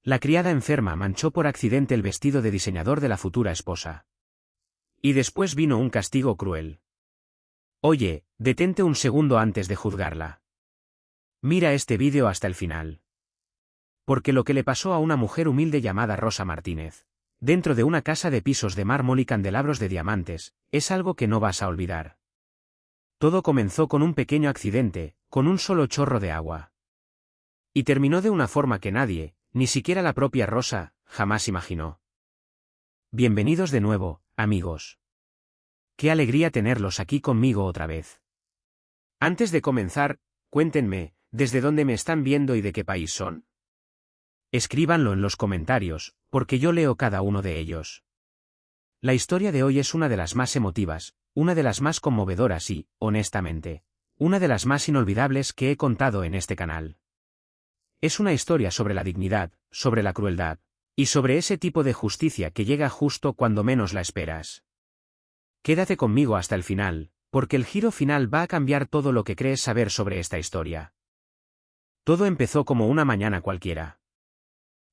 La criada enferma manchó por accidente el vestido de diseñador de la futura esposa. Y después vino un castigo cruel. Oye, detente un segundo antes de juzgarla. Mira este vídeo hasta el final. Porque lo que le pasó a una mujer humilde llamada Rosa Martínez, dentro de una casa de pisos de mármol y candelabros de diamantes, es algo que no vas a olvidar. Todo comenzó con un pequeño accidente, con un solo chorro de agua. Y terminó de una forma que nadie, ni siquiera la propia Rosa, jamás imaginó. Bienvenidos de nuevo, amigos. Qué alegría tenerlos aquí conmigo otra vez. Antes de comenzar, cuéntenme, ¿desde dónde me están viendo y de qué país son? Escríbanlo en los comentarios, porque yo leo cada uno de ellos. La historia de hoy es una de las más emotivas, una de las más conmovedoras y, honestamente, una de las más inolvidables que he contado en este canal. Es una historia sobre la dignidad, sobre la crueldad, y sobre ese tipo de justicia que llega justo cuando menos la esperas. Quédate conmigo hasta el final, porque el giro final va a cambiar todo lo que crees saber sobre esta historia. Todo empezó como una mañana cualquiera.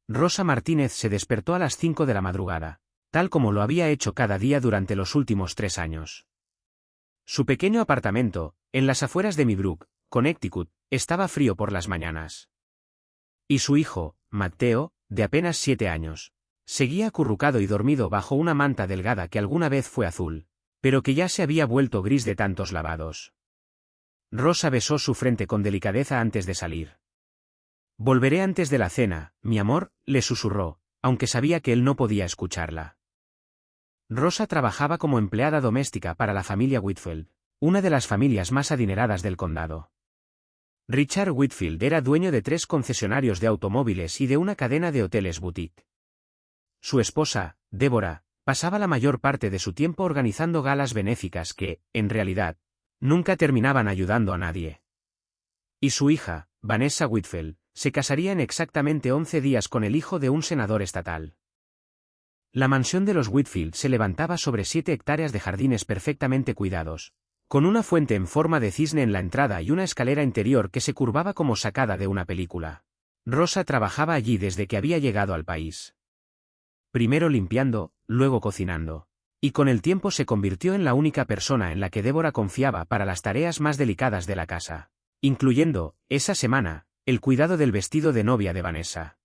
Rosa Martínez se despertó a las 5 de la madrugada, tal como lo había hecho cada día durante los últimos 3 años. Su pequeño apartamento, en las afueras de Millbrook, Connecticut, estaba frío por las mañanas. Y su hijo, Matteo, de apenas 7 años, seguía acurrucado y dormido bajo una manta delgada que alguna vez fue azul, pero que ya se había vuelto gris de tantos lavados. Rosa besó su frente con delicadeza antes de salir. «Volveré antes de la cena, mi amor», le susurró, aunque sabía que él no podía escucharla. Rosa trabajaba como empleada doméstica para la familia Whitfield, una de las familias más adineradas del condado. Richard Whitfield era dueño de 3 concesionarios de automóviles y de una cadena de hoteles boutique. Su esposa, Deborah, pasaba la mayor parte de su tiempo organizando galas benéficas que, en realidad, nunca terminaban ayudando a nadie. Y su hija, Vanessa Whitfield, se casaría en exactamente 11 días con el hijo de un senador estatal. La mansión de los Whitfield se levantaba sobre 7 hectáreas de jardines perfectamente cuidados, con una fuente en forma de cisne en la entrada y una escalera interior que se curvaba como sacada de una película. Rosa trabajaba allí desde que había llegado al país. Primero limpiando, luego cocinando. Y con el tiempo se convirtió en la única persona en la que Deborah confiaba para las tareas más delicadas de la casa, incluyendo, esa semana, el cuidado del vestido de novia de Vanessa.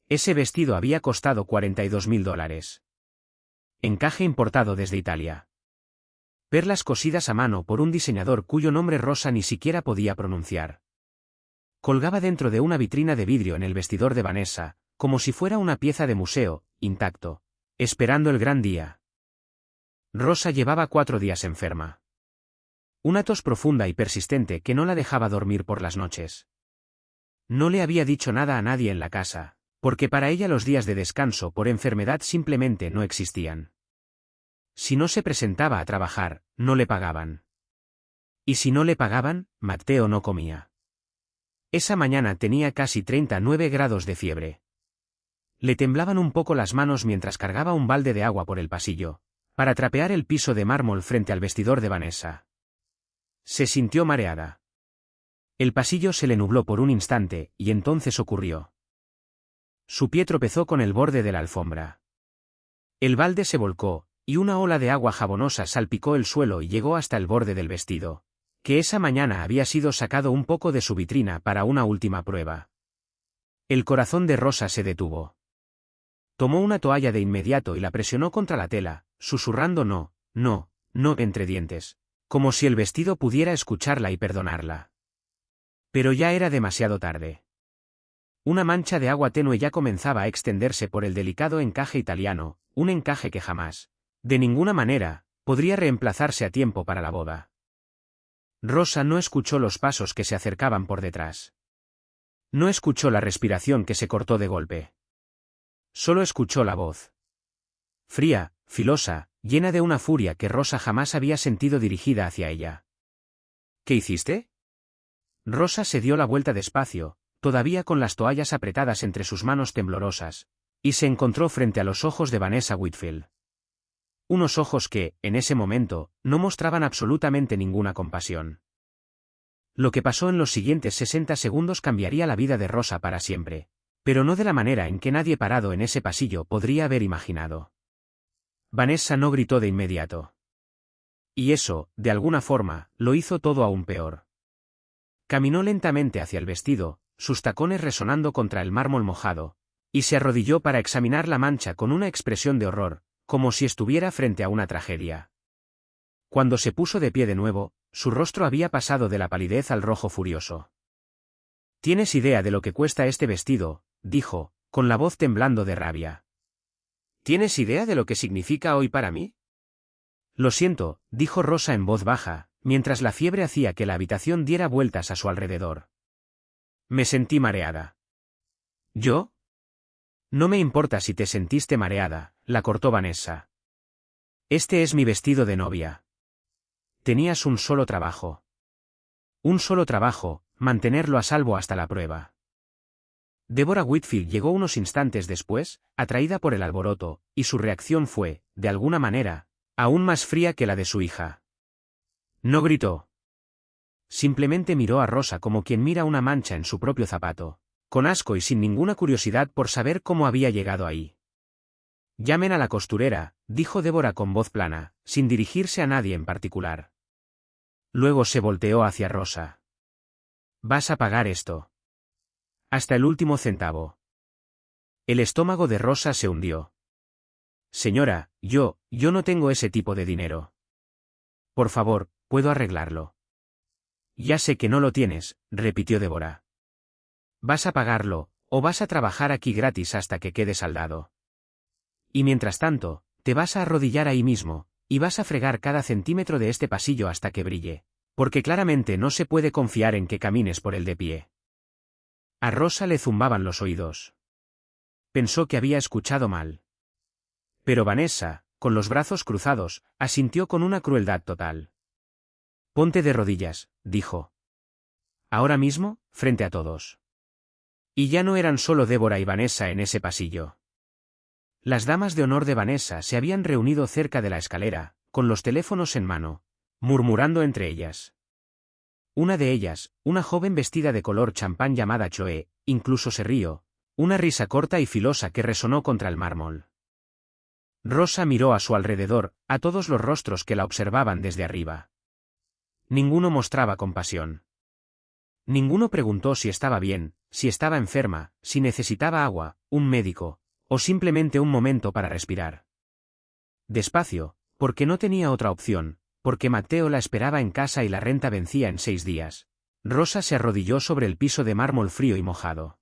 Ese vestido había costado $42.000. Encaje importado desde Italia. Perlas cosidas a mano por un diseñador cuyo nombre Rosa ni siquiera podía pronunciar. Colgaba dentro de una vitrina de vidrio en el vestidor de Vanessa, como si fuera una pieza de museo, intacto, esperando el gran día. Rosa llevaba 4 días enferma. Una tos profunda y persistente que no la dejaba dormir por las noches. No le había dicho nada a nadie en la casa, porque para ella los días de descanso por enfermedad simplemente no existían. Si no se presentaba a trabajar, no le pagaban. Y si no le pagaban, Matteo no comía. Esa mañana tenía casi 39 grados de fiebre. Le temblaban un poco las manos mientras cargaba un balde de agua por el pasillo, para trapear el piso de mármol frente al vestidor de Vanessa. Se sintió mareada. El pasillo se le nubló por un instante, y entonces ocurrió. Su pie tropezó con el borde de la alfombra. El balde se volcó, y una ola de agua jabonosa salpicó el suelo y llegó hasta el borde del vestido, que esa mañana había sido sacado un poco de su vitrina para una última prueba. El corazón de Rosa se detuvo. Tomó una toalla de inmediato y la presionó contra la tela, susurrando no, no, no entre dientes, como si el vestido pudiera escucharla y perdonarla. Pero ya era demasiado tarde. Una mancha de agua tenue ya comenzaba a extenderse por el delicado encaje italiano, un encaje que jamás, de ninguna manera, podría reemplazarse a tiempo para la boda. Rosa no escuchó los pasos que se acercaban por detrás. No escuchó la respiración que se cortó de golpe. Solo escuchó la voz. Fría, filosa, llena de una furia que Rosa jamás había sentido dirigida hacia ella. ¿Qué hiciste? Rosa se dio la vuelta despacio, todavía con las toallas apretadas entre sus manos temblorosas, y se encontró frente a los ojos de Vanessa Whitfield. Unos ojos que, en ese momento, no mostraban absolutamente ninguna compasión. Lo que pasó en los siguientes 60 segundos cambiaría la vida de Rosa para siempre. Pero no de la manera en que nadie parado en ese pasillo podría haber imaginado. Vanessa no gritó de inmediato. Y eso, de alguna forma, lo hizo todo aún peor. Caminó lentamente hacia el vestido, sus tacones resonando contra el mármol mojado, y se arrodilló para examinar la mancha con una expresión de horror, como si estuviera frente a una tragedia. Cuando se puso de pie de nuevo, su rostro había pasado de la palidez al rojo furioso. «¿Tienes idea de lo que cuesta este vestido?», dijo, con la voz temblando de rabia. «¿Tienes idea de lo que significa hoy para mí?». «Lo siento», dijo Rosa en voz baja, mientras la fiebre hacía que la habitación diera vueltas a su alrededor. Me sentí mareada. ¿Yo? No me importa si te sentiste mareada, la cortó Vanessa. Este es mi vestido de novia. Tenías un solo trabajo. Un solo trabajo, mantenerlo a salvo hasta la prueba. Deborah Whitfield llegó unos instantes después, atraída por el alboroto, y su reacción fue, de alguna manera, aún más fría que la de su hija. No gritó. Simplemente miró a Rosa como quien mira una mancha en su propio zapato, con asco y sin ninguna curiosidad por saber cómo había llegado ahí. «Llamen a la costurera», dijo Deborah con voz plana, sin dirigirse a nadie en particular. Luego se volteó hacia Rosa. «Vas a pagar esto. Hasta el último centavo». El estómago de Rosa se hundió. «Señora, yo no tengo ese tipo de dinero. Por favor, puedo arreglarlo». «Ya sé que no lo tienes», repitió Deborah. «Vas a pagarlo, o vas a trabajar aquí gratis hasta que quede saldado. Y mientras tanto, te vas a arrodillar ahí mismo, y vas a fregar cada centímetro de este pasillo hasta que brille, porque claramente no se puede confiar en que camines por el de pie». A Rosa le zumbaban los oídos. Pensó que había escuchado mal. Pero Vanessa, con los brazos cruzados, asintió con una crueldad total. «Ponte de rodillas», dijo. «Ahora mismo, frente a todos». Y ya no eran solo Deborah y Vanessa en ese pasillo. Las damas de honor de Vanessa se habían reunido cerca de la escalera, con los teléfonos en mano, murmurando entre ellas. Una de ellas, una joven vestida de color champán llamada Chloe, incluso se rió, una risa corta y filosa que resonó contra el mármol. Rosa miró a su alrededor, a todos los rostros que la observaban desde arriba. Ninguno mostraba compasión. Ninguno preguntó si estaba bien, si estaba enferma, si necesitaba agua, un médico, o simplemente un momento para respirar. Despacio, porque no tenía otra opción, porque Matteo la esperaba en casa y la renta vencía en 6 días. Rosa se arrodilló sobre el piso de mármol frío y mojado.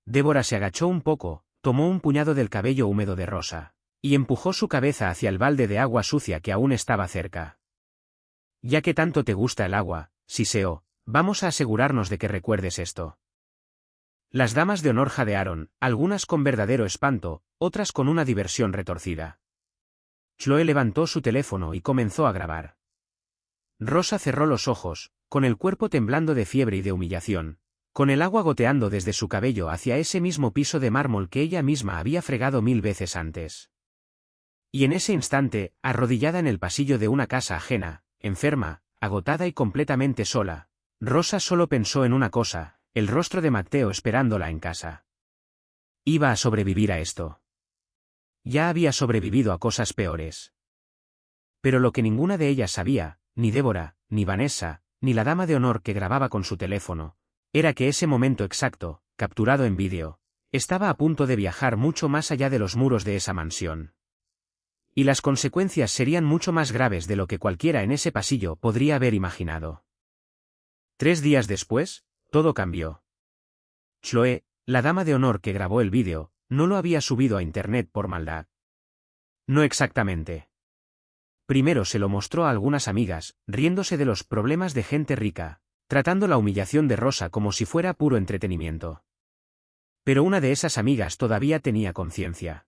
Deborah se agachó un poco, tomó un puñado del cabello húmedo de Rosa, y empujó su cabeza hacia el balde de agua sucia que aún estaba cerca. «Ya que tanto te gusta el agua», siseó, «vamos a asegurarnos de que recuerdes esto». Las damas de honor jadearon, algunas con verdadero espanto, otras con una diversión retorcida. Chloe levantó su teléfono y comenzó a grabar. Rosa cerró los ojos, con el cuerpo temblando de fiebre y de humillación, con el agua goteando desde su cabello hacia ese mismo piso de mármol que ella misma había fregado 1000 veces antes. Y en ese instante, arrodillada en el pasillo de una casa ajena, enferma, agotada y completamente sola, Rosa solo pensó en una cosa: el rostro de Matteo esperándola en casa. Iba a sobrevivir a esto. Ya había sobrevivido a cosas peores. Pero lo que ninguna de ellas sabía, ni Deborah, ni Vanessa, ni la dama de honor que grababa con su teléfono, era que ese momento exacto, capturado en vídeo, estaba a punto de viajar mucho más allá de los muros de esa mansión. Y las consecuencias serían mucho más graves de lo que cualquiera en ese pasillo podría haber imaginado. 3 días después, todo cambió. Chloe, la dama de honor que grabó el vídeo, no lo había subido a internet por maldad. No exactamente. Primero se lo mostró a algunas amigas, riéndose de los problemas de gente rica, tratando la humillación de Rosa como si fuera puro entretenimiento. Pero una de esas amigas todavía tenía conciencia.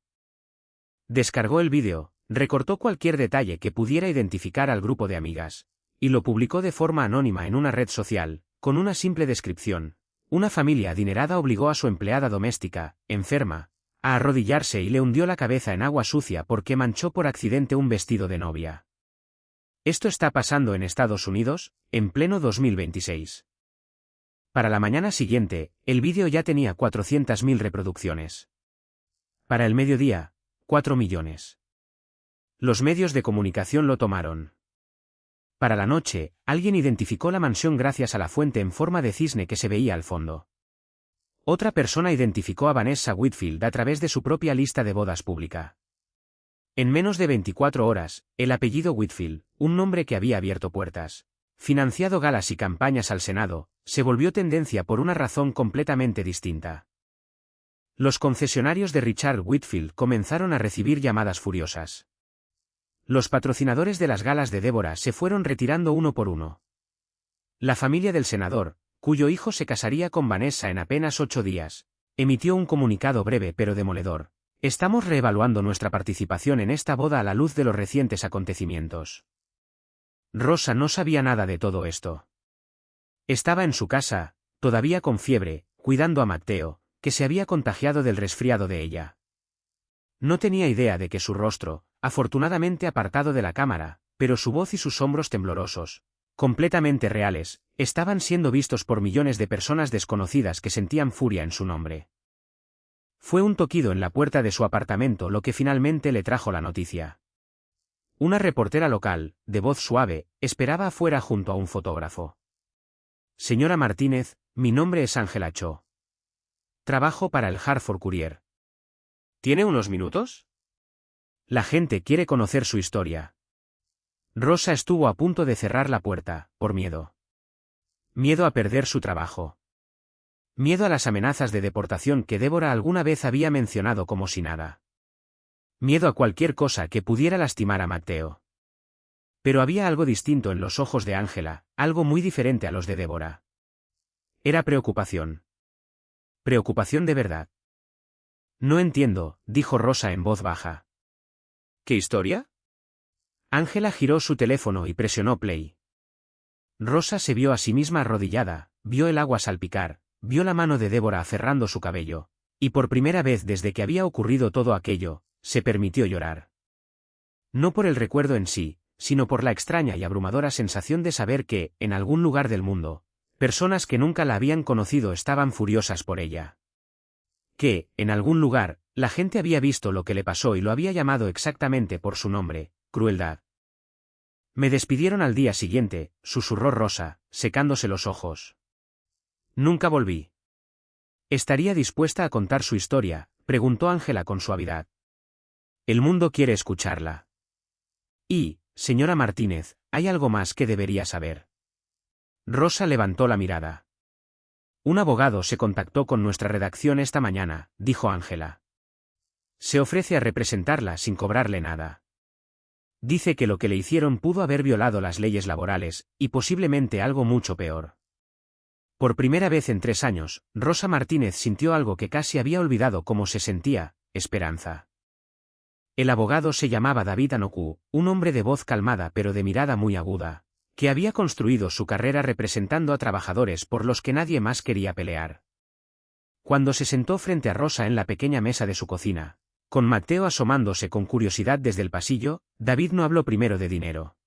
Descargó el vídeo, recortó cualquier detalle que pudiera identificar al grupo de amigas, y lo publicó de forma anónima en una red social, con una simple descripción: una familia adinerada obligó a su empleada doméstica, enferma, a arrodillarse y le hundió la cabeza en agua sucia porque manchó por accidente un vestido de novia. Esto está pasando en Estados Unidos, en pleno 2026. Para la mañana siguiente, el vídeo ya tenía 400.000 reproducciones. Para el mediodía, 4 millones. Los medios de comunicación lo tomaron. Para la noche, alguien identificó la mansión gracias a la fuente en forma de cisne que se veía al fondo. Otra persona identificó a Vanessa Whitfield a través de su propia lista de bodas pública. En menos de 24 horas, el apellido Whitfield, un nombre que había abierto puertas, financiado galas y campañas al Senado, se volvió tendencia por una razón completamente distinta. Los concesionarios de Richard Whitfield comenzaron a recibir llamadas furiosas. Los patrocinadores de las galas de Deborah se fueron retirando uno por uno. La familia del senador, cuyo hijo se casaría con Vanessa en apenas 8 días, emitió un comunicado breve pero demoledor. Estamos reevaluando nuestra participación en esta boda a la luz de los recientes acontecimientos. Rosa no sabía nada de todo esto. Estaba en su casa, todavía con fiebre, cuidando a Matteo, que se había contagiado del resfriado de ella. No tenía idea de que su rostro, afortunadamente apartado de la cámara, pero su voz y sus hombros temblorosos, completamente reales, estaban siendo vistos por millones de personas desconocidas que sentían furia en su nombre. Fue un toquido en la puerta de su apartamento lo que finalmente le trajo la noticia. Una reportera local, de voz suave, esperaba afuera junto a un fotógrafo. Señora Martínez, mi nombre es Ángela Cho. Trabajo para el Hartford Courier. ¿Tiene unos minutos? La gente quiere conocer su historia. Rosa estuvo a punto de cerrar la puerta, por miedo. Miedo a perder su trabajo. Miedo a las amenazas de deportación que Deborah alguna vez había mencionado como si nada. Miedo a cualquier cosa que pudiera lastimar a Matteo. Pero había algo distinto en los ojos de Ángela, algo muy diferente a los de Deborah. Era preocupación. Preocupación de verdad. No entiendo, dijo Rosa en voz baja. ¿Qué historia? Ángela giró su teléfono y presionó play. Rosa se vio a sí misma arrodillada, vio el agua salpicar, vio la mano de Deborah aferrando su cabello, y por primera vez desde que había ocurrido todo aquello, se permitió llorar. No por el recuerdo en sí, sino por la extraña y abrumadora sensación de saber que, en algún lugar del mundo, personas que nunca la habían conocido estaban furiosas por ella. Que, en algún lugar, la gente había visto lo que le pasó y lo había llamado exactamente por su nombre, crueldad. Me despidieron al día siguiente, susurró Rosa, secándose los ojos. Nunca volví. ¿Estaría dispuesta a contar su historia?, preguntó Ángela con suavidad. El mundo quiere escucharla. Y, señora Martínez, hay algo más que debería saber. Rosa levantó la mirada. Un abogado se contactó con nuestra redacción esta mañana, dijo Ángela. Se ofrece a representarla sin cobrarle nada. Dice que lo que le hicieron pudo haber violado las leyes laborales, y posiblemente algo mucho peor. Por primera vez en 3 años, Rosa Martínez sintió algo que casi había olvidado cómo se sentía, esperanza. El abogado se llamaba David Anoku, un hombre de voz calmada pero de mirada muy aguda, que había construido su carrera representando a trabajadores por los que nadie más quería pelear. Cuando se sentó frente a Rosa en la pequeña mesa de su cocina, con Matteo asomándose con curiosidad desde el pasillo, David no habló primero de dinero.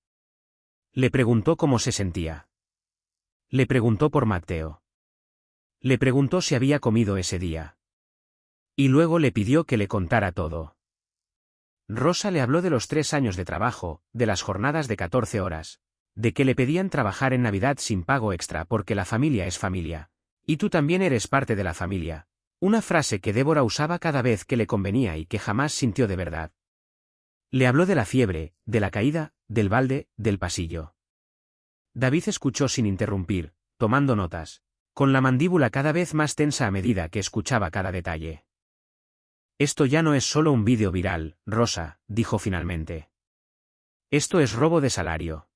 Le preguntó cómo se sentía. Le preguntó por Matteo. Le preguntó si había comido ese día. Y luego le pidió que le contara todo. Rosa le habló de los 3 años de trabajo, de las jornadas de 14 horas, de que le pedían trabajar en Navidad sin pago extra porque la familia es familia. Y tú también eres parte de la familia. Una frase que Deborah usaba cada vez que le convenía y que jamás sintió de verdad. Le habló de la fiebre, de la caída, del balde, del pasillo. David escuchó sin interrumpir, tomando notas, con la mandíbula cada vez más tensa a medida que escuchaba cada detalle. Esto ya no es solo un vídeo viral, Rosa, dijo finalmente. Esto es robo de salario.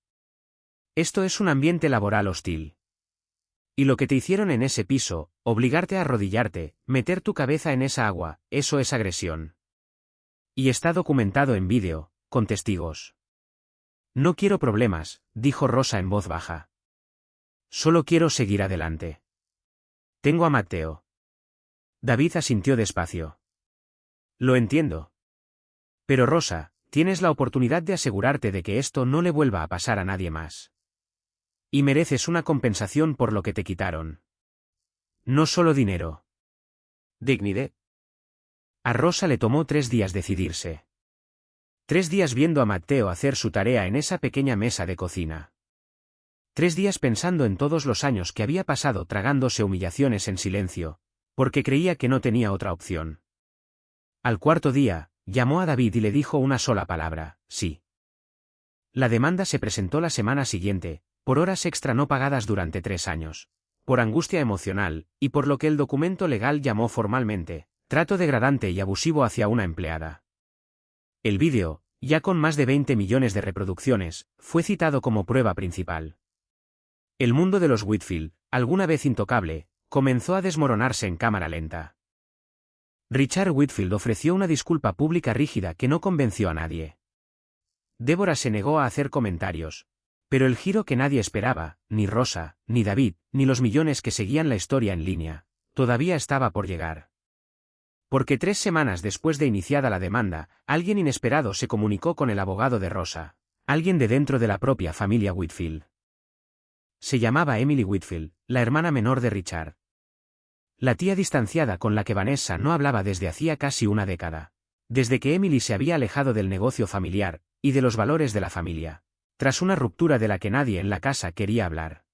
Esto es un ambiente laboral hostil. Y lo que te hicieron en ese piso, obligarte a arrodillarte, meter tu cabeza en esa agua, eso es agresión. Y está documentado en vídeo, con testigos. No quiero problemas, dijo Rosa en voz baja. Solo quiero seguir adelante. Tengo a Matteo. David asintió despacio. Lo entiendo. Pero Rosa, tienes la oportunidad de asegurarte de que esto no le vuelva a pasar a nadie más. Y mereces una compensación por lo que te quitaron. No solo dinero. Dignidad. A Rosa le tomó 3 días decidirse. 3 días viendo a Matteo hacer su tarea en esa pequeña mesa de cocina. 3 días pensando en todos los años que había pasado tragándose humillaciones en silencio, porque creía que no tenía otra opción. Al 4.º día, llamó a David y le dijo una sola palabra: sí. La demanda se presentó la semana siguiente, por horas extra no pagadas durante 3 años, por angustia emocional, y por lo que el documento legal llamó formalmente trato degradante y abusivo hacia una empleada. El vídeo, ya con más de 20 millones de reproducciones, fue citado como prueba principal. El mundo de los Whitfield, alguna vez intocable, comenzó a desmoronarse en cámara lenta. Richard Whitfield ofreció una disculpa pública rígida que no convenció a nadie. Débora se negó a hacer comentarios, pero el giro que nadie esperaba, ni Rosa, ni David, ni los millones que seguían la historia en línea, todavía estaba por llegar. Porque 3 semanas después de iniciada la demanda, alguien inesperado se comunicó con el abogado de Rosa, alguien de dentro de la propia familia Whitfield. Se llamaba Emily Whitfield, la hermana menor de Richard. La tía distanciada con la que Vanessa no hablaba desde hacía casi una década, desde que Emily se había alejado del negocio familiar y de los valores de la familia, tras una ruptura de la que nadie en la casa quería hablar.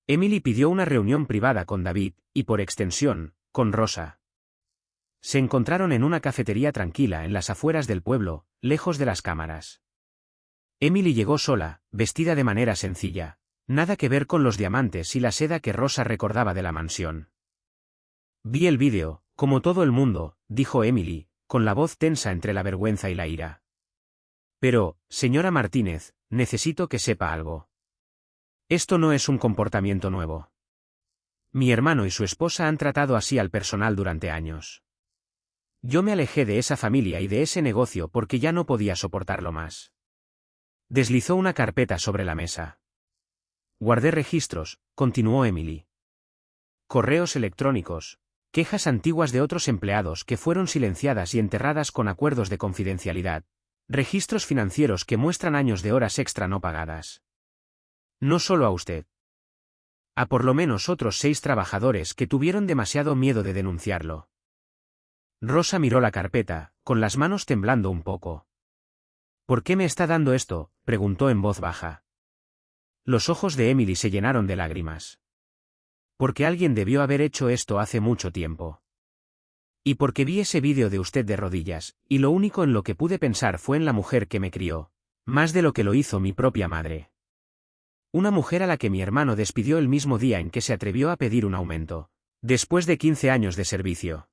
Emily pidió una reunión privada con David, y por extensión, con Rosa. Se encontraron en una cafetería tranquila en las afueras del pueblo, lejos de las cámaras. Emily llegó sola, vestida de manera sencilla, nada que ver con los diamantes y la seda que Rosa recordaba de la mansión. Vi el vídeo, como todo el mundo, dijo Emily, con la voz tensa entre la vergüenza y la ira. Pero, señora Martínez, necesito que sepa algo. Esto no es un comportamiento nuevo. Mi hermano y su esposa han tratado así al personal durante años. Yo me alejé de esa familia y de ese negocio porque ya no podía soportarlo más. Deslizó una carpeta sobre la mesa. Guardé registros, continuó Emily. Correos electrónicos, quejas antiguas de otros empleados que fueron silenciadas y enterradas con acuerdos de confidencialidad, registros financieros que muestran años de horas extra no pagadas. No solo a usted. A por lo menos otros 6 trabajadores que tuvieron demasiado miedo de denunciarlo. Rosa miró la carpeta, con las manos temblando un poco. ¿Por qué me está dando esto?, preguntó en voz baja. Los ojos de Emily se llenaron de lágrimas. Porque alguien debió haber hecho esto hace mucho tiempo. Y porque vi ese vídeo de usted de rodillas, y lo único en lo que pude pensar fue en la mujer que me crió, más de lo que lo hizo mi propia madre. Una mujer a la que mi hermano despidió el mismo día en que se atrevió a pedir un aumento, después de 15 años de servicio.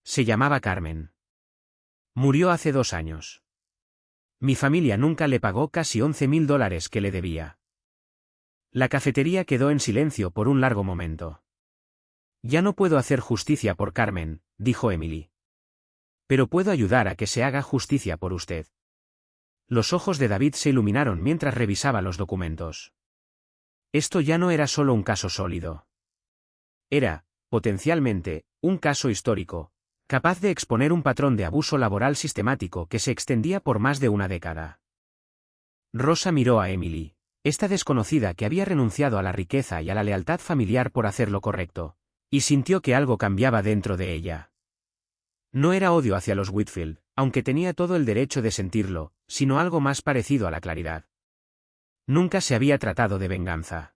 Se llamaba Carmen. Murió hace 2 años. Mi familia nunca le pagó casi $11.000 que le debía. La cafetería quedó en silencio por un largo momento. Ya no puedo hacer justicia por Carmen, dijo Emily. Pero puedo ayudar a que se haga justicia por usted. Los ojos de David se iluminaron mientras revisaba los documentos. Esto ya no era solo un caso sólido. Era, potencialmente, un caso histórico, capaz de exponer un patrón de abuso laboral sistemático que se extendía por más de una década. Rosa miró a Emily, esta desconocida que había renunciado a la riqueza y a la lealtad familiar por hacer lo correcto, y sintió que algo cambiaba dentro de ella. No era odio hacia los Whitfield, aunque tenía todo el derecho de sentirlo, sino algo más parecido a la claridad. Nunca se había tratado de venganza.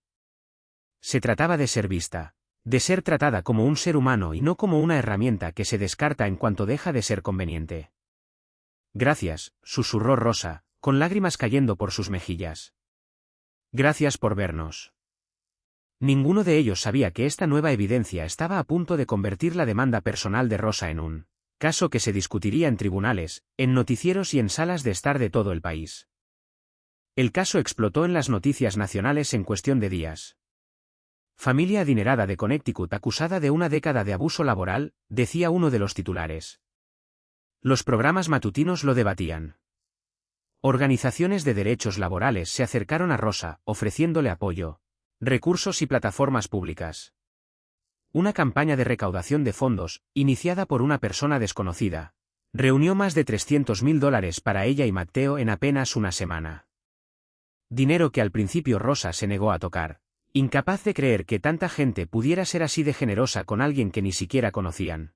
Se trataba de ser vista, de ser tratada como un ser humano y no como una herramienta que se descarta en cuanto deja de ser conveniente. Gracias, susurró Rosa, con lágrimas cayendo por sus mejillas. Gracias por vernos. Ninguno de ellos sabía que esta nueva evidencia estaba a punto de convertir la demanda personal de Rosa en un caso que se discutiría en tribunales, en noticieros y en salas de estar de todo el país. El caso explotó en las noticias nacionales en cuestión de días. Familia adinerada de Connecticut acusada de una década de abuso laboral, decía uno de los titulares. Los programas matutinos lo debatían. Organizaciones de derechos laborales se acercaron a Rosa, ofreciéndole apoyo, recursos y plataformas públicas. Una campaña de recaudación de fondos, iniciada por una persona desconocida, reunió más de $300.000 para ella y Matteo en apenas una semana. Dinero que al principio Rosa se negó a tocar, incapaz de creer que tanta gente pudiera ser así de generosa con alguien que ni siquiera conocían.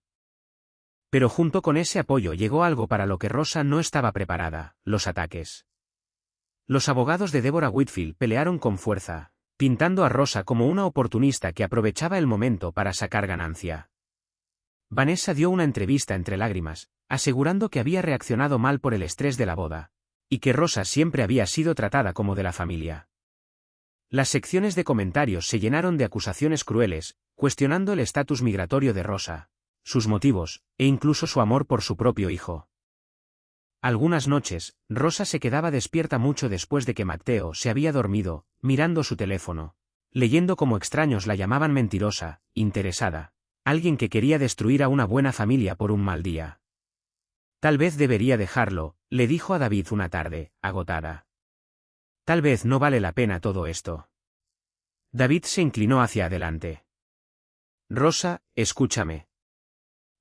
Pero junto con ese apoyo llegó algo para lo que Rosa no estaba preparada: los ataques. Los abogados de Deborah Whitfield pelearon con fuerza, pintando a Rosa como una oportunista que aprovechaba el momento para sacar ganancia. Vanessa dio una entrevista entre lágrimas, asegurando que había reaccionado mal por el estrés de la boda, y que Rosa siempre había sido tratada como de la familia. Las secciones de comentarios se llenaron de acusaciones crueles, cuestionando el estatus migratorio de Rosa, sus motivos, e incluso su amor por su propio hijo. Algunas noches, Rosa se quedaba despierta mucho después de que Matteo se había dormido, mirando su teléfono, leyendo cómo extraños la llamaban mentirosa, interesada, alguien que quería destruir a una buena familia por un mal día. Tal vez debería dejarlo, le dijo a David una tarde, agotada. Tal vez no vale la pena todo esto. David se inclinó hacia adelante. Rosa, escúchame.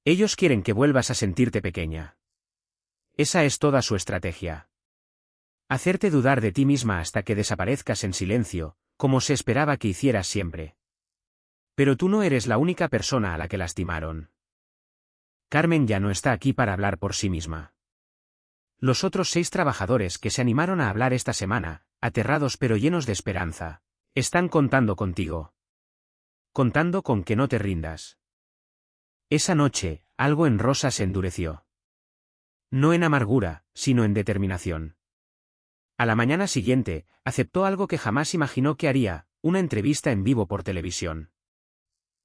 Ellos quieren que vuelvas a sentirte pequeña. Esa es toda su estrategia. Hacerte dudar de ti misma hasta que desaparezcas en silencio, como se esperaba que hicieras siempre. Pero tú no eres la única persona a la que lastimaron. Carmen ya no está aquí para hablar por sí misma. Los otros 6 trabajadores que se animaron a hablar esta semana, aterrados pero llenos de esperanza, están contando contigo. Contando con que no te rindas. Esa noche, algo en Rosa se endureció. No en amargura, sino en determinación. A la mañana siguiente, aceptó algo que jamás imaginó que haría: una entrevista en vivo por televisión.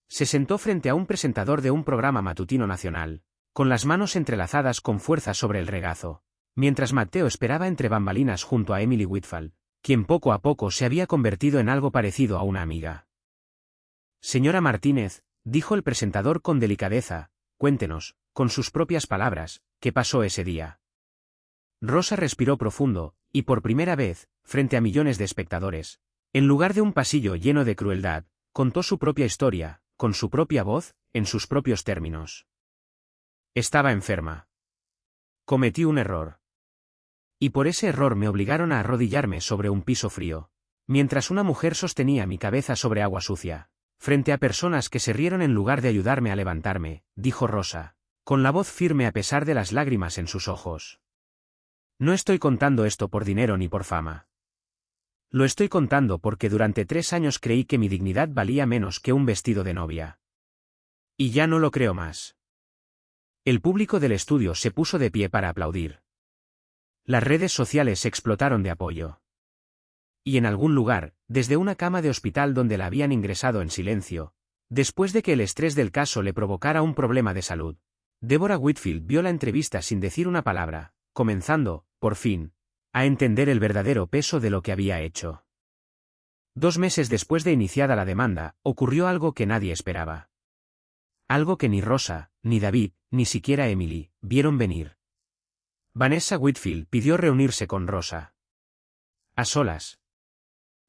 Se sentó frente a un presentador de un programa matutino nacional, con las manos entrelazadas con fuerza sobre el regazo, mientras Matteo esperaba entre bambalinas junto a Emily Whitfield, quien poco a poco se había convertido en algo parecido a una amiga. Señora Martínez, dijo el presentador con delicadeza, cuéntenos, con sus propias palabras, qué pasó ese día. Rosa respiró profundo, y por primera vez, frente a millones de espectadores, en lugar de un pasillo lleno de crueldad, contó su propia historia, con su propia voz, en sus propios términos. Estaba enferma. Cometí un error. Y por ese error me obligaron a arrodillarme sobre un piso frío, mientras una mujer sostenía mi cabeza sobre agua sucia, frente a personas que se rieron en lugar de ayudarme a levantarme, dijo Rosa, con la voz firme a pesar de las lágrimas en sus ojos. No estoy contando esto por dinero ni por fama. Lo estoy contando porque durante 3 años creí que mi dignidad valía menos que un vestido de novia. Y ya no lo creo más. El público del estudio se puso de pie para aplaudir. Las redes sociales explotaron de apoyo. Y en algún lugar, desde una cama de hospital donde la habían ingresado en silencio, después de que el estrés del caso le provocara un problema de salud, Deborah Whitfield vio la entrevista sin decir una palabra, comenzando, por fin, a entender el verdadero peso de lo que había hecho. 2 meses después de iniciada la demanda, ocurrió algo que nadie esperaba. Algo que ni Rosa, ni David, ni siquiera Emily, vieron venir. Vanessa Whitfield pidió reunirse con Rosa. A solas.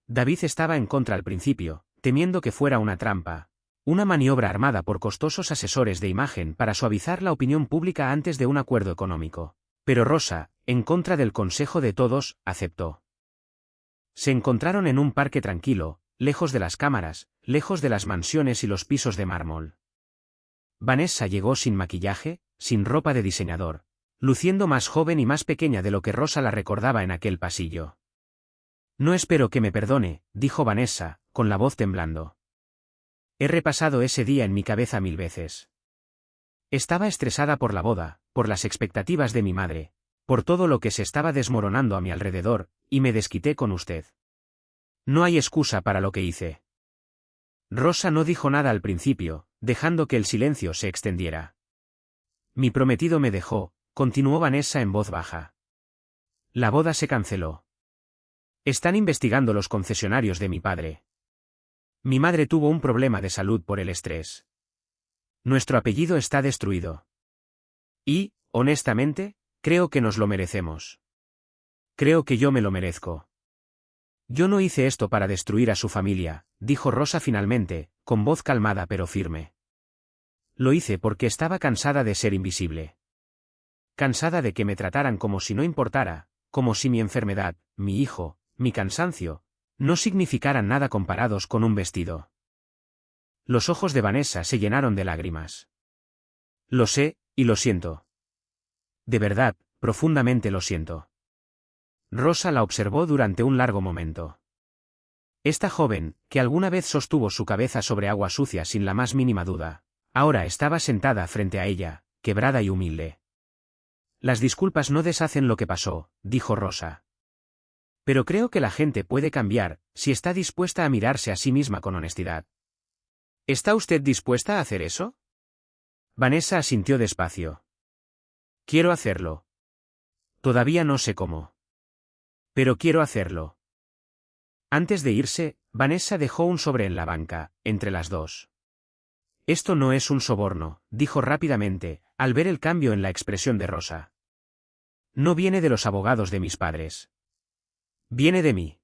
David estaba en contra al principio, temiendo que fuera una trampa, una maniobra armada por costosos asesores de imagen para suavizar la opinión pública antes de un acuerdo económico. Pero Rosa, en contra del consejo de todos, aceptó. Se encontraron en un parque tranquilo, lejos de las cámaras, lejos de las mansiones y los pisos de mármol. Vanessa llegó sin maquillaje, sin ropa de diseñador, luciendo más joven y más pequeña de lo que Rosa la recordaba en aquel pasillo. No espero que me perdone, dijo Vanessa, con la voz temblando. He repasado ese día en mi cabeza 1000 veces. Estaba estresada por la boda, por las expectativas de mi madre, por todo lo que se estaba desmoronando a mi alrededor, y me desquité con usted. No hay excusa para lo que hice. Rosa no dijo nada al principio, dejando que el silencio se extendiera. Mi prometido me dejó, continuó Vanessa en voz baja. La boda se canceló. Están investigando los concesionarios de mi padre. Mi madre tuvo un problema de salud por el estrés. Nuestro apellido está destruido. Y, honestamente, creo que nos lo merecemos. Creo que yo me lo merezco. Yo no hice esto para destruir a su familia, dijo Rosa finalmente, con voz calmada pero firme. Lo hice porque estaba cansada de ser invisible. Cansada de que me trataran como si no importara, como si mi enfermedad, mi hijo, mi cansancio, no significaran nada comparados con un vestido. Los ojos de Vanessa se llenaron de lágrimas. Lo sé, y lo siento. De verdad, profundamente lo siento. Rosa la observó durante un largo momento. Esta joven, que alguna vez sostuvo su cabeza sobre agua sucia sin la más mínima duda, ahora estaba sentada frente a ella, quebrada y humilde. Las disculpas no deshacen lo que pasó, dijo Rosa. Pero creo que la gente puede cambiar, si está dispuesta a mirarse a sí misma con honestidad. ¿Está usted dispuesta a hacer eso? Vanessa asintió despacio. Quiero hacerlo. Todavía no sé cómo. Pero quiero hacerlo. Antes de irse, Vanessa dejó un sobre en la banca, entre las dos. Esto no es un soborno, dijo rápidamente, al ver el cambio en la expresión de Rosa. No viene de los abogados de mis padres. Viene de mí.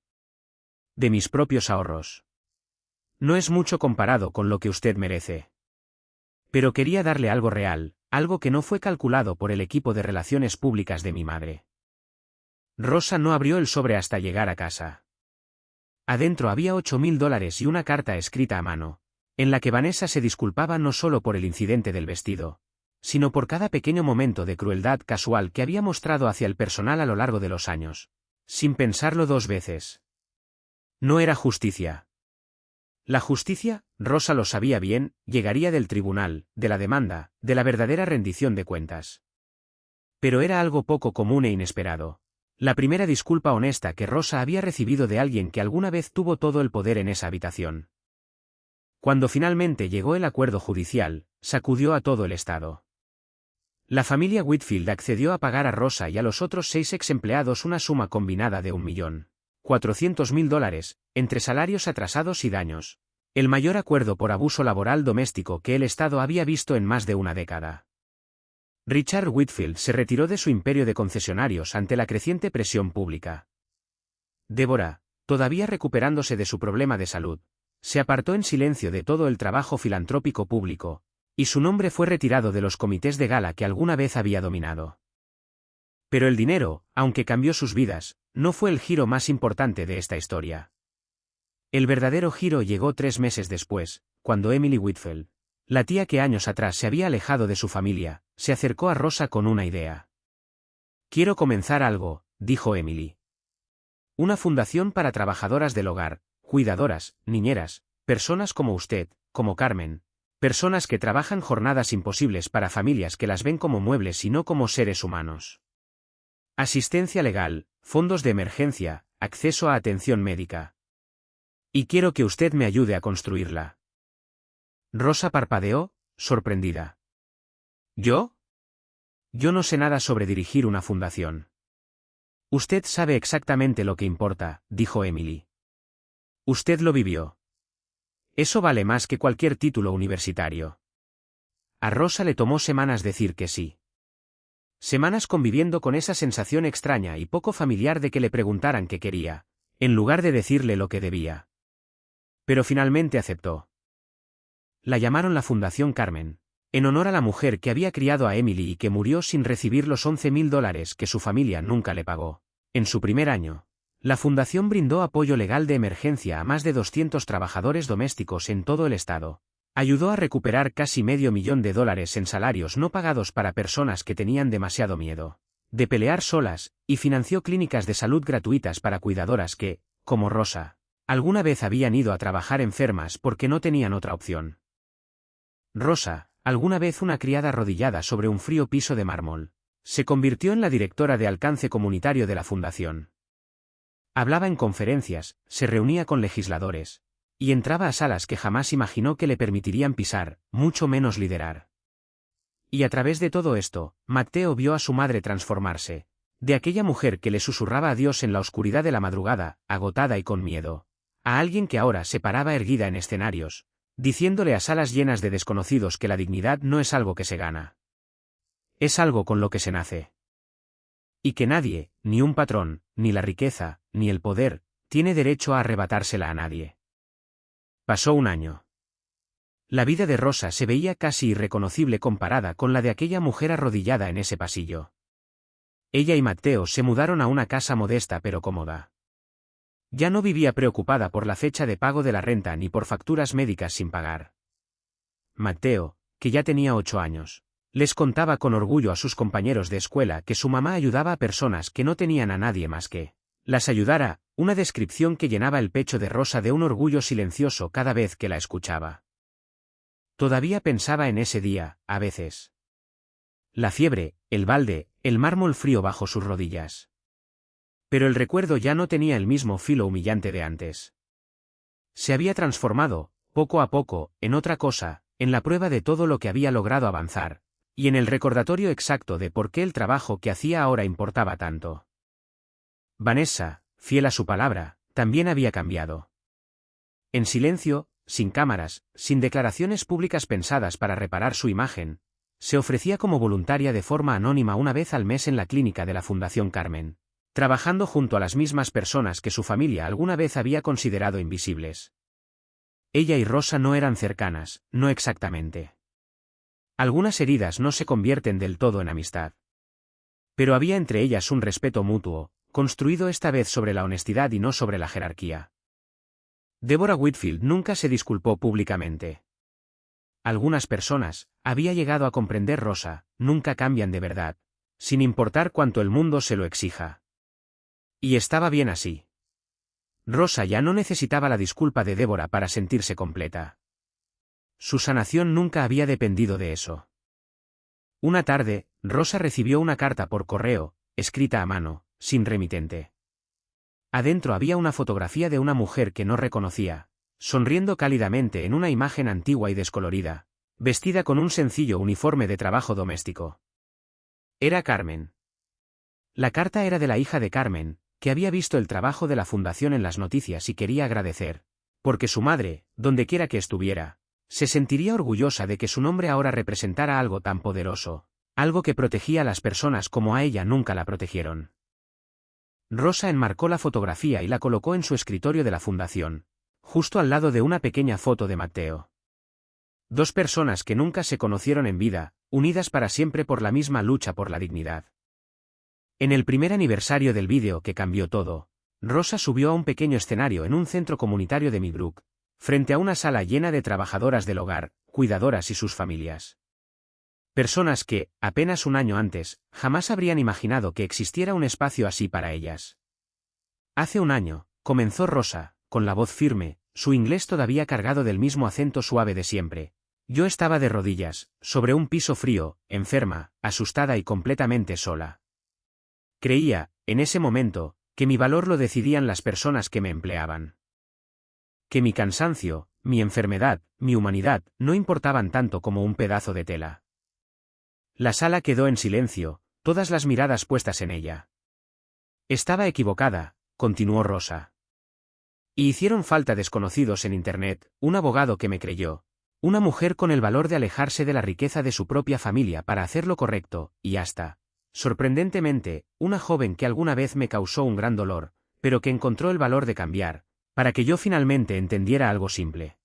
De mis propios ahorros. No es mucho comparado con lo que usted merece. Pero quería darle algo real, algo que no fue calculado por el equipo de relaciones públicas de mi madre. Rosa no abrió el sobre hasta llegar a casa. Adentro había $8.000 y una carta escrita a mano, en la que Vanessa se disculpaba no solo por el incidente del vestido, sino por cada pequeño momento de crueldad casual que había mostrado hacia el personal a lo largo de los años, sin pensarlo dos veces. No era justicia. La justicia, Rosa lo sabía bien, llegaría del tribunal, de la demanda, de la verdadera rendición de cuentas. Pero era algo poco común e inesperado. La primera disculpa honesta que Rosa había recibido de alguien que alguna vez tuvo todo el poder en esa habitación. Cuando finalmente llegó el acuerdo judicial, sacudió a todo el Estado. La familia Whitfield accedió a pagar a Rosa y a los otros 6 ex empleados una suma combinada de $1.400.000, entre salarios atrasados y daños, el mayor acuerdo por abuso laboral doméstico que el Estado había visto en más de una década. Richard Whitfield se retiró de su imperio de concesionarios ante la creciente presión pública. Débora, todavía recuperándose de su problema de salud, se apartó en silencio de todo el trabajo filantrópico público, y su nombre fue retirado de los comités de gala que alguna vez había dominado. Pero el dinero, aunque cambió sus vidas, no fue el giro más importante de esta historia. El verdadero giro llegó 3 meses después, cuando Emily Whitfield, la tía que años atrás se había alejado de su familia, se acercó a Rosa con una idea. Quiero comenzar algo, dijo Emily. Una fundación para trabajadoras del hogar, cuidadoras, niñeras, personas como usted, como Carmen, personas que trabajan jornadas imposibles para familias que las ven como muebles y no como seres humanos. Asistencia legal, fondos de emergencia, acceso a atención médica. Y quiero que usted me ayude a construirla. Rosa parpadeó, sorprendida. ¿Yo? Yo no sé nada sobre dirigir una fundación. Usted sabe exactamente lo que importa, dijo Emily. Usted lo vivió. Eso vale más que cualquier título universitario. A Rosa le tomó semanas decir que sí. Semanas conviviendo con esa sensación extraña y poco familiar de que le preguntaran qué quería, en lugar de decirle lo que debía. Pero finalmente aceptó. La llamaron la Fundación Carmen, en honor a la mujer que había criado a Emily y que murió sin recibir los $11.000 que su familia nunca le pagó. En su primer año, la fundación brindó apoyo legal de emergencia a más de 200 trabajadores domésticos en todo el estado. Ayudó a recuperar casi $500,000 en salarios no pagados para personas que tenían demasiado miedo de pelear solas, y financió clínicas de salud gratuitas para cuidadoras que, como Rosa, alguna vez habían ido a trabajar enfermas porque no tenían otra opción. Rosa, alguna vez una criada arrodillada sobre un frío piso de mármol, se convirtió en la directora de alcance comunitario de la fundación. Hablaba en conferencias, se reunía con legisladores, y entraba a salas que jamás imaginó que le permitirían pisar, mucho menos liderar. Y a través de todo esto, Matteo vio a su madre transformarse, de aquella mujer que le susurraba a Dios en la oscuridad de la madrugada, agotada y con miedo, a alguien que ahora se paraba erguida en escenarios, diciéndole a salas llenas de desconocidos que la dignidad no es algo que se gana. Es algo con lo que se nace. Y que nadie, ni un patrón, ni la riqueza, ni el poder, tiene derecho a arrebatársela a nadie. Pasó un año. La vida de Rosa se veía casi irreconocible comparada con la de aquella mujer arrodillada en ese pasillo. Ella y Matteo se mudaron a una casa modesta pero cómoda. Ya no vivía preocupada por la fecha de pago de la renta ni por facturas médicas sin pagar. Matteo, que ya tenía 8 años, les contaba con orgullo a sus compañeros de escuela que su mamá ayudaba a personas que no tenían a nadie más que las ayudara, una descripción que llenaba el pecho de Rosa de un orgullo silencioso cada vez que la escuchaba. Todavía pensaba en ese día, a veces. La fiebre, el balde, el mármol frío bajo sus rodillas. Pero el recuerdo ya no tenía el mismo filo humillante de antes. Se había transformado, poco a poco, en otra cosa, en la prueba de todo lo que había logrado avanzar, y en el recordatorio exacto de por qué el trabajo que hacía ahora importaba tanto. Vanessa, fiel a su palabra, también había cambiado. En silencio, sin cámaras, sin declaraciones públicas pensadas para reparar su imagen, se ofrecía como voluntaria de forma anónima una vez al mes en la clínica de la Fundación Carmen, trabajando junto a las mismas personas que su familia alguna vez había considerado invisibles. Ella y Rosa no eran cercanas, no exactamente. Algunas heridas no se convierten del todo en amistad. Pero había entre ellas un respeto mutuo, construido esta vez sobre la honestidad y no sobre la jerarquía. Deborah Whitfield nunca se disculpó públicamente. Algunas personas, había llegado a comprender Rosa, nunca cambian de verdad, sin importar cuánto el mundo se lo exija. Y estaba bien así. Rosa ya no necesitaba la disculpa de Deborah para sentirse completa. Su sanación nunca había dependido de eso. Una tarde, Rosa recibió una carta por correo, escrita a mano, sin remitente. Adentro había una fotografía de una mujer que no reconocía, sonriendo cálidamente en una imagen antigua y descolorida, vestida con un sencillo uniforme de trabajo doméstico. Era Carmen. La carta era de la hija de Carmen, que había visto el trabajo de la fundación en las noticias y quería agradecer, porque su madre, dondequiera que estuviera, se sentiría orgullosa de que su nombre ahora representara algo tan poderoso, algo que protegía a las personas como a ella nunca la protegieron. Rosa enmarcó la fotografía y la colocó en su escritorio de la fundación, justo al lado de una pequeña foto de Matteo. Dos personas que nunca se conocieron en vida, unidas para siempre por la misma lucha por la dignidad. En el primer aniversario del vídeo que cambió todo, Rosa subió a un pequeño escenario en un centro comunitario de Millbrook, frente a una sala llena de trabajadoras del hogar, cuidadoras y sus familias. Personas que, apenas un año antes, jamás habrían imaginado que existiera un espacio así para ellas. Hace un año, comenzó Rosa, con la voz firme, su inglés todavía cargado del mismo acento suave de siempre. Yo estaba de rodillas, sobre un piso frío, enferma, asustada y completamente sola. Creía, en ese momento, que mi valor lo decidían las personas que me empleaban. Que mi cansancio, mi enfermedad, mi humanidad, no importaban tanto como un pedazo de tela. La sala quedó en silencio, todas las miradas puestas en ella. Estaba equivocada, continuó Rosa. Y hicieron falta desconocidos en Internet, un abogado que me creyó, una mujer con el valor de alejarse de la riqueza de su propia familia para hacer lo correcto, y hasta, sorprendentemente, una joven que alguna vez me causó un gran dolor, pero que encontró el valor de cambiar, para que yo finalmente entendiera algo simple.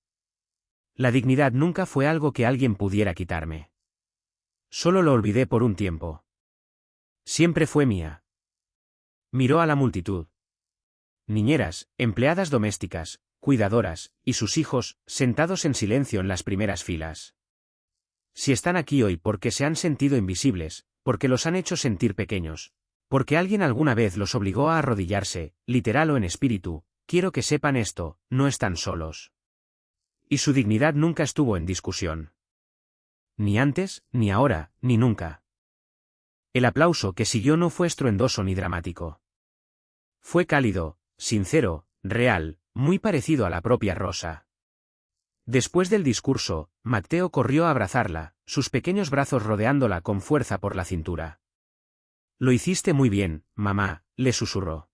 La dignidad nunca fue algo que alguien pudiera quitarme. Solo lo olvidé por un tiempo. Siempre fue mía. Miró a la multitud. Niñeras, empleadas domésticas, cuidadoras, y sus hijos, sentados en silencio en las primeras filas. Si están aquí hoy porque se han sentido invisibles, porque los han hecho sentir pequeños, porque alguien alguna vez los obligó a arrodillarse, literal o en espíritu, quiero que sepan esto, no están solos. Y su dignidad nunca estuvo en discusión. Ni antes, ni ahora, ni nunca. El aplauso que siguió no fue estruendoso ni dramático. Fue cálido, sincero, real, muy parecido a la propia Rosa. Después del discurso, Matteo corrió a abrazarla, sus pequeños brazos rodeándola con fuerza por la cintura. Lo hiciste muy bien, mamá, le susurró.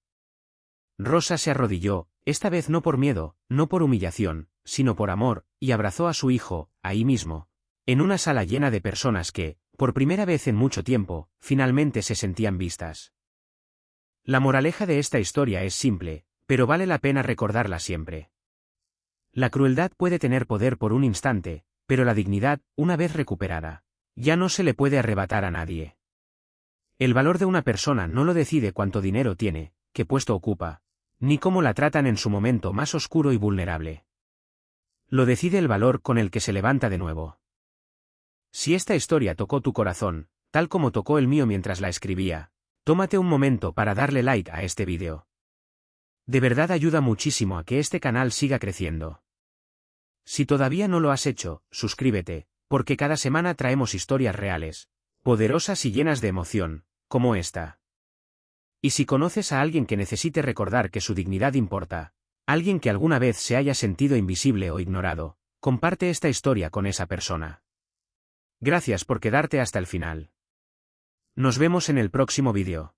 Rosa se arrodilló, esta vez no por miedo, no por humillación, sino por amor, y abrazó a su hijo, ahí mismo, en una sala llena de personas que, por primera vez en mucho tiempo, finalmente se sentían vistas. La moraleja de esta historia es simple, pero vale la pena recordarla siempre. La crueldad puede tener poder por un instante, pero la dignidad, una vez recuperada, ya no se le puede arrebatar a nadie. El valor de una persona no lo decide cuánto dinero tiene, qué puesto ocupa, ni cómo la tratan en su momento más oscuro y vulnerable. Lo decide el valor con el que se levanta de nuevo. Si esta historia tocó tu corazón, tal como tocó el mío mientras la escribía, tómate un momento para darle like a este vídeo. De verdad ayuda muchísimo a que este canal siga creciendo. Si todavía no lo has hecho, suscríbete, porque cada semana traemos historias reales, poderosas y llenas de emoción, como esta. Y si conoces a alguien que necesite recordar que su dignidad importa, alguien que alguna vez se haya sentido invisible o ignorado, comparte esta historia con esa persona. Gracias por quedarte hasta el final. Nos vemos en el próximo vídeo.